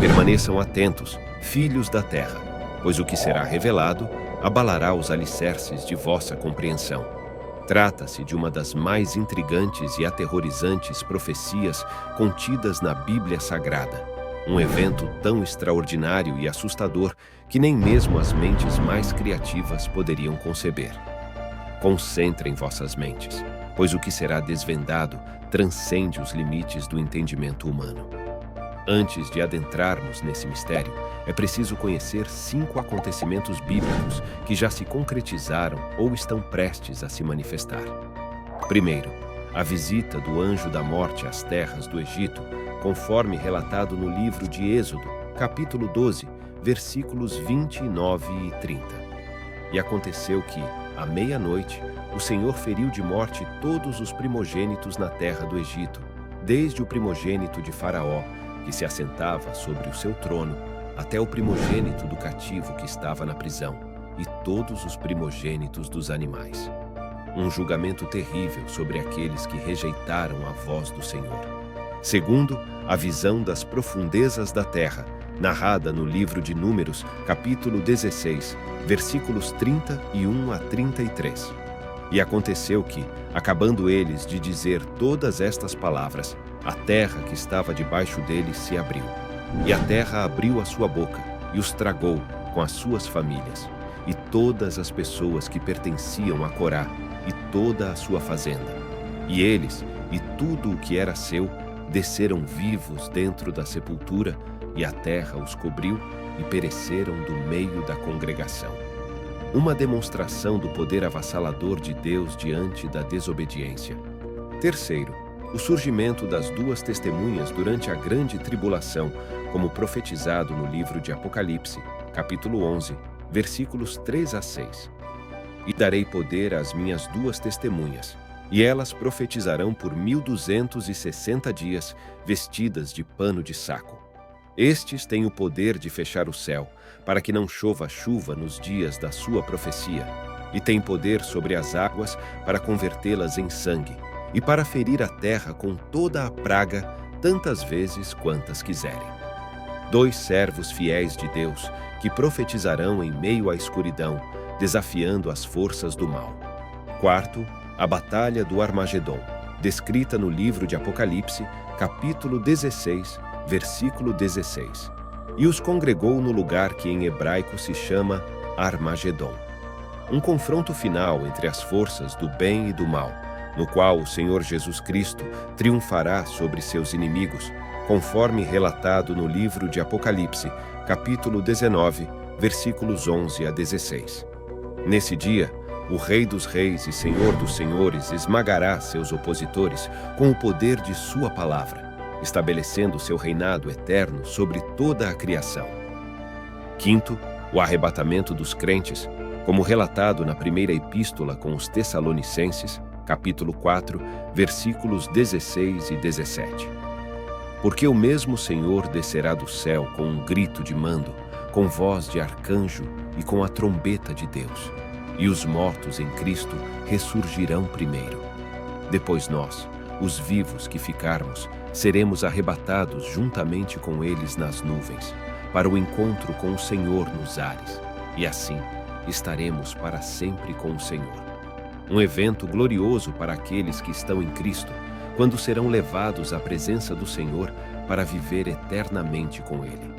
Permaneçam atentos, filhos da terra, pois o que será revelado abalará os alicerces de vossa compreensão. Trata-se de uma das mais intrigantes e aterrorizantes profecias contidas na Bíblia Sagrada. Um evento tão extraordinário e assustador que nem mesmo as mentes mais criativas poderiam conceber. Concentrem vossas mentes, pois o que será desvendado transcende os limites do entendimento humano. Antes de adentrarmos nesse mistério, é preciso conhecer 5 acontecimentos bíblicos que já se concretizaram ou estão prestes a se manifestar. Primeiro, a visita do anjo da morte às terras do Egito, conforme relatado no livro de Êxodo, capítulo 12, versículos 29 e 30. E aconteceu que, à meia-noite, o Senhor feriu de morte todos os primogênitos na terra do Egito, desde o primogênito de Faraó, que se assentava sobre o seu trono, até o primogênito do cativo que estava na prisão, e todos os primogênitos dos animais. Um julgamento terrível sobre aqueles que rejeitaram a voz do Senhor. Segundo, a visão das profundezas da terra, narrada no livro de Números, capítulo 16, versículos 31 a 33. E aconteceu que, acabando eles de dizer todas estas palavras, a terra que estava debaixo deles se abriu. E a terra abriu a sua boca e os tragou com as suas famílias, e todas as pessoas que pertenciam a Corá, e toda a sua fazenda. E eles, e tudo o que era seu, desceram vivos dentro da sepultura, e a terra os cobriu, e pereceram do meio da congregação. Uma demonstração do poder avassalador de Deus diante da desobediência. Terceiro, o surgimento das 2 testemunhas durante a grande tribulação, como profetizado no livro de Apocalipse, capítulo 11, versículos 3 a 6. E darei poder às minhas 2 testemunhas, e elas profetizarão por 1260 dias, vestidas de pano de saco. Estes têm o poder de fechar o céu, para que não chova chuva nos dias da sua profecia, e têm poder sobre as águas para convertê-las em sangue, e para ferir a terra com toda a praga, tantas vezes quantas quiserem. 2 servos fiéis de Deus, que profetizarão em meio à escuridão, desafiando as forças do mal. Quarto, a batalha do Armagedon, descrita no livro de Apocalipse, capítulo 16, versículo 16. E os congregou no lugar que em hebraico se chama Armagedon. Um confronto final entre as forças do bem e do mal, no qual o Senhor Jesus Cristo triunfará sobre seus inimigos, conforme relatado no livro de Apocalipse, capítulo 19, versículos 11 a 16. Nesse dia, o Rei dos Reis e Senhor dos Senhores esmagará seus opositores com o poder de sua palavra, estabelecendo seu reinado eterno sobre toda a criação. Quinto, o arrebatamento dos crentes, como relatado na primeira epístola com os Tessalonicenses, capítulo 4, versículos 16 e 17. Porque o mesmo Senhor descerá do céu com um grito de mando, com voz de arcanjo e com a trombeta de Deus, e os mortos em Cristo ressurgirão primeiro. Depois nós, os vivos que ficarmos, seremos arrebatados juntamente com eles nas nuvens, para o encontro com o Senhor nos ares, e assim estaremos para sempre com o Senhor. Um evento glorioso para aqueles que estão em Cristo, quando serão levados à presença do Senhor para viver eternamente com Ele.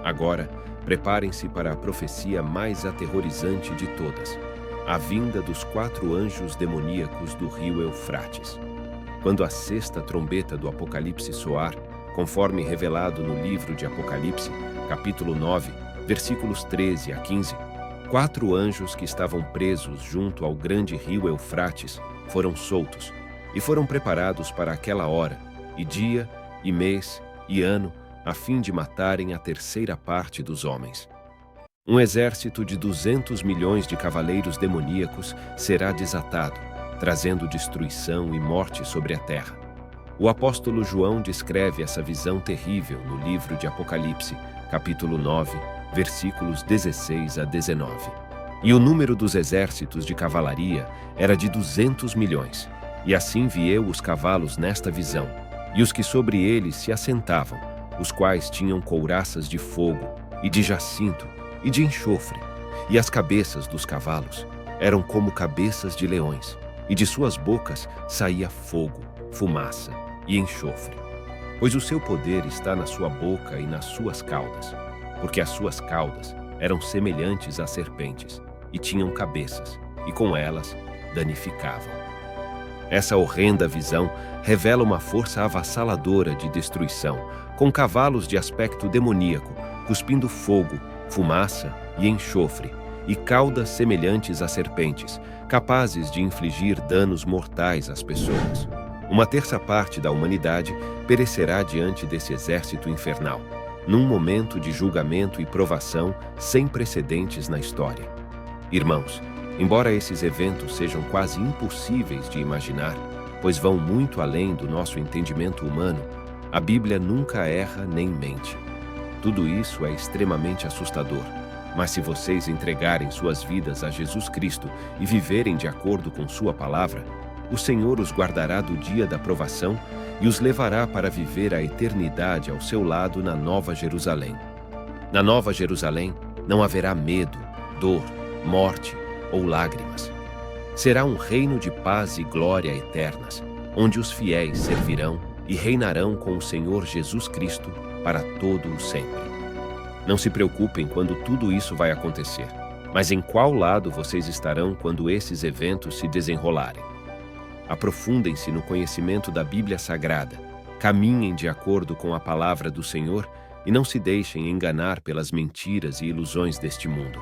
Agora, preparem-se para a profecia mais aterrorizante de todas, a vinda dos 4 anjos demoníacos do rio Eufrates. Quando a 6ª trombeta do Apocalipse soar, conforme revelado no livro de Apocalipse, capítulo 9, versículos 13 a 15, 4 anjos que estavam presos junto ao grande rio Eufrates foram soltos e foram preparados para aquela hora, e dia, e mês, e ano, a fim de matarem a 3ª parte dos homens. Um exército de 200 milhões de cavaleiros demoníacos será desatado, trazendo destruição e morte sobre a terra. O apóstolo João descreve essa visão terrível no livro de Apocalipse, capítulo 9, versículos 16 a 19. E o número dos exércitos de cavalaria era de 200 milhões. E assim vi eu os cavalos nesta visão, e os que sobre eles se assentavam, os quais tinham couraças de fogo, e de jacinto, e de enxofre, e as cabeças dos cavalos eram como cabeças de leões, e de suas bocas saía fogo, fumaça e enxofre. Pois o seu poder está na sua boca e nas suas caudas, porque as suas caudas eram semelhantes a serpentes, e tinham cabeças, e com elas danificavam. Essa horrenda visão revela uma força avassaladora de destruição, com cavalos de aspecto demoníaco, cuspindo fogo, fumaça e enxofre, e caudas semelhantes a serpentes, capazes de infligir danos mortais às pessoas. Uma terça parte da humanidade perecerá diante desse exército infernal, num momento de julgamento e provação sem precedentes na história. Irmãos, embora esses eventos sejam quase impossíveis de imaginar, pois vão muito além do nosso entendimento humano, a Bíblia nunca erra nem mente. Tudo isso é extremamente assustador, mas se vocês entregarem suas vidas a Jesus Cristo e viverem de acordo com sua palavra, o Senhor os guardará do dia da provação e os levará para viver a eternidade ao seu lado na Nova Jerusalém. Na Nova Jerusalém não haverá medo, dor, morte ou lágrimas. Será um reino de paz e glória eternas, onde os fiéis servirão e reinarão com o Senhor Jesus Cristo para todo o sempre. Não se preocupem quando tudo isso vai acontecer, mas em qual lado vocês estarão quando esses eventos se desenrolarem? Aprofundem-se no conhecimento da Bíblia Sagrada, caminhem de acordo com a palavra do Senhor e não se deixem enganar pelas mentiras e ilusões deste mundo.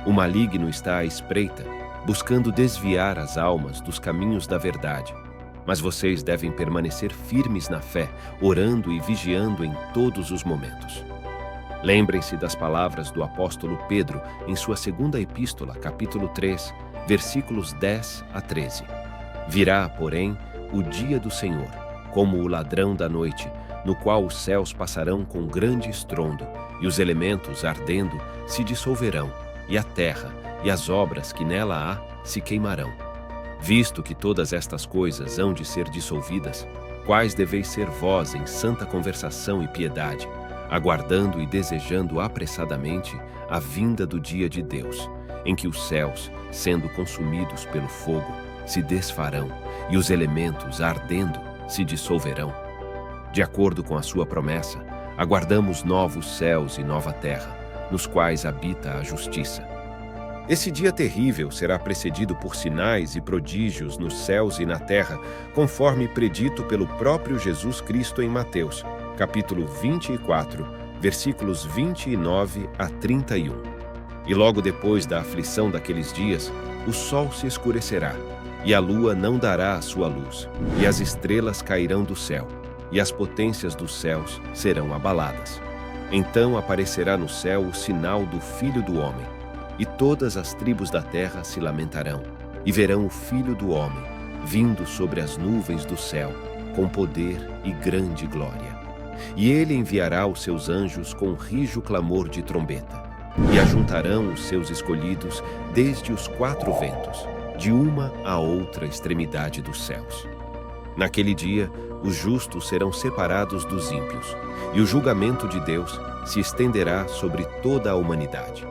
O maligno está à espreita, buscando desviar as almas dos caminhos da verdade. Mas vocês devem permanecer firmes na fé, orando e vigiando em todos os momentos. Lembrem-se das palavras do apóstolo Pedro em sua segunda epístola, capítulo 3, versículos 10 a 13. Virá, porém, o dia do Senhor, como o ladrão da noite, no qual os céus passarão com grande estrondo, e os elementos, ardendo, se dissolverão, e a terra e as obras que nela há se queimarão. Visto que todas estas coisas hão de ser dissolvidas, quais deveis ser vós em santa conversação e piedade, aguardando e desejando apressadamente a vinda do dia de Deus, em que os céus, sendo consumidos pelo fogo, se desfarão, e os elementos, ardendo, se dissolverão. De acordo com a sua promessa, aguardamos novos céus e nova terra, nos quais habita a justiça. Esse dia terrível será precedido por sinais e prodígios nos céus e na terra, conforme predito pelo próprio Jesus Cristo em Mateus, capítulo 24, versículos 29 a 31. E logo depois da aflição daqueles dias, o sol se escurecerá, e a lua não dará a sua luz, e as estrelas cairão do céu, e as potências dos céus serão abaladas. Então aparecerá no céu o sinal do Filho do Homem, e todas as tribos da terra se lamentarão, e verão o Filho do Homem, vindo sobre as nuvens do céu, com poder e grande glória. E ele enviará os seus anjos com rijo clamor de trombeta, e ajuntarão os seus escolhidos desde os quatro ventos, de uma a outra extremidade dos céus. Naquele dia, os justos serão separados dos ímpios, e o julgamento de Deus se estenderá sobre toda a humanidade.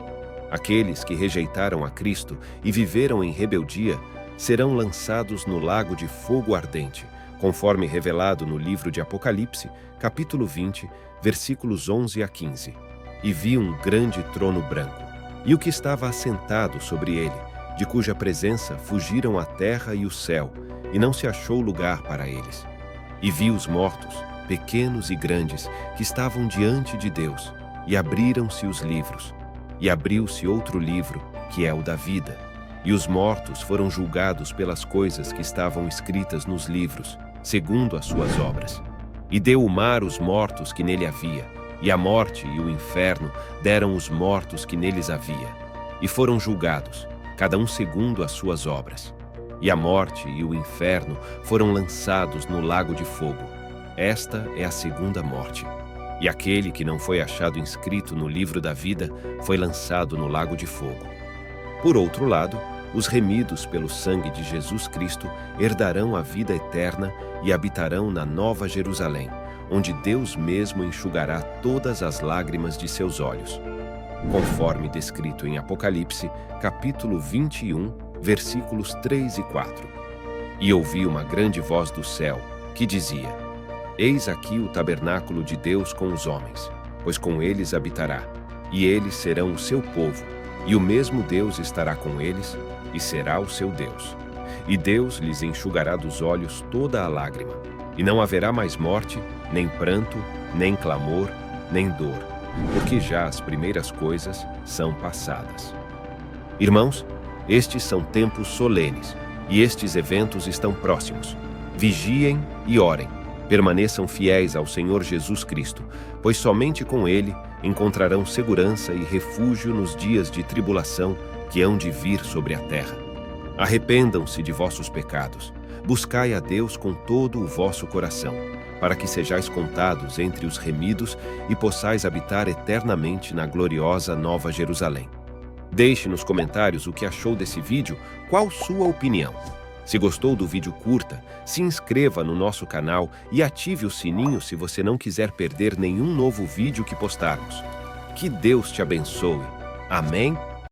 Aqueles que rejeitaram a Cristo e viveram em rebeldia serão lançados no lago de fogo ardente, conforme revelado no livro de Apocalipse, capítulo 20, versículos 11 a 15. E vi um grande trono branco, e o que estava assentado sobre ele, de cuja presença fugiram a terra e o céu, e não se achou lugar para eles. E vi os mortos, pequenos e grandes, que estavam diante de Deus, e abriram-se os livros. E abriu-se outro livro, que é o da vida. E os mortos foram julgados pelas coisas que estavam escritas nos livros, segundo as suas obras. E deu o mar os mortos que nele havia, e a morte e o inferno deram os mortos que neles havia. E foram julgados, cada um segundo as suas obras. E a morte e o inferno foram lançados no lago de fogo. Esta é a segunda morte. E aquele que não foi achado inscrito no livro da vida foi lançado no lago de fogo. Por outro lado, os remidos pelo sangue de Jesus Cristo herdarão a vida eterna e habitarão na Nova Jerusalém, onde Deus mesmo enxugará todas as lágrimas de seus olhos, conforme descrito em Apocalipse, capítulo 21, versículos 3 e 4. E ouvi uma grande voz do céu, que dizia: Eis aqui o tabernáculo de Deus com os homens, pois com eles habitará, e eles serão o seu povo, e o mesmo Deus estará com eles, e será o seu Deus. E Deus lhes enxugará dos olhos toda a lágrima, e não haverá mais morte, nem pranto, nem clamor, nem dor, porque já as primeiras coisas são passadas. Irmãos, estes são tempos solenes, e estes eventos estão próximos. Vigiem e orem, permaneçam fiéis ao Senhor Jesus Cristo, pois somente com Ele encontrarão segurança e refúgio nos dias de tribulação que hão de vir sobre a terra. Arrependam-se de vossos pecados, buscai a Deus com todo o vosso coração, para que sejais contados entre os remidos e possais habitar eternamente na gloriosa Nova Jerusalém. Deixe nos comentários o que achou desse vídeo, qual sua opinião. Se gostou do vídeo, curta, se inscreva no nosso canal e ative o sininho se você não quiser perder nenhum novo vídeo que postarmos. Que Deus te abençoe. Amém?